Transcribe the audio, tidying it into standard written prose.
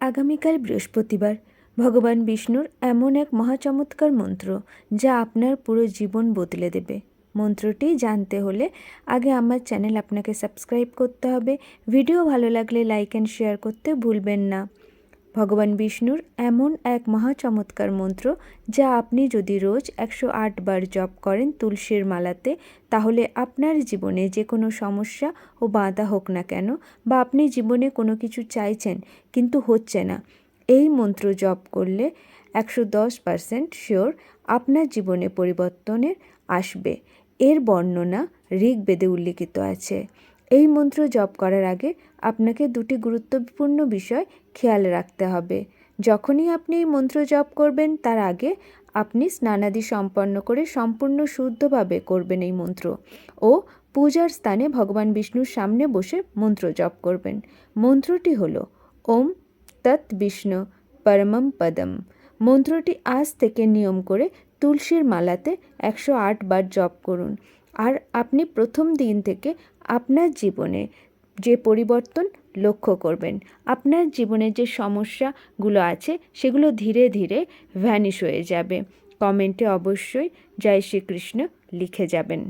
আগামীকাল বৃহস্পতিবার ভগবান বিষ্ণুর এমন এক মহাচমৎকার মন্ত্র যা আপনার পুরো জীবন বদলে দেবে। মন্ত্রটি জানতে হলে আগে আমার চ্যানেল আপনাকে সাবস্ক্রাইব করতে হবে। ভিডিও ভালো লাগলে লাইক অ্যান্ড শেয়ার করতে ভুলবেন না। ভগবান বিষ্ণুর এমন এক মহাচমৎকার মন্ত্র যা আপনি যদি রোজ 108 বার জপ করেন তুলসীর মালাতে, তাহলে আপনার জীবনে যে কোনো সমস্যা ও বাধা হোক না কেন, বা আপনি জীবনে কোনো কিছু চাইছেন কিন্তু হচ্ছে না, এই মন্ত্র জপ করলে 110% শিওর আপনার জীবনে পরিবর্তনের আসবে। এর বর্ণনা ঋগ্বেদে উল্লিখিত আছে। এই মন্ত্র জপ করার আগে আপনাকে দুটি গুরুত্বপূর্ণ বিষয় খেয়াল রাখতে হবে। যখনই আপনি এই মন্ত্র জপ করবেন তার আগে আপনি স্নানাদি সম্পন্ন করে সম্পূর্ণ শুদ্ধভাবে করবেন এই মন্ত্র ও পূজার স্থানে ভগবান বিষ্ণুর সামনে বসে মন্ত্র জপ করবেন। মন্ত্রটি হল ওম তৎ বিষ্ণু পরমম পদম। মন্ত্রটি আজ থেকে নিয়ম করে তুলসীর মালাতে 108 বার জপ করুন। আর আপনি প্রথম দিন থেকে আপনার জীবনে যে পরিবর্তন লক্ষ্য করবেন, আপনার জীবনে যে সমস্যাগুলো আছে সেগুলো ধীরে ধীরে ভ্যানিশ হয়ে যাবে। কমেন্টে অবশ্যই জয় শ্রীকৃষ্ণ লিখে যাবেন।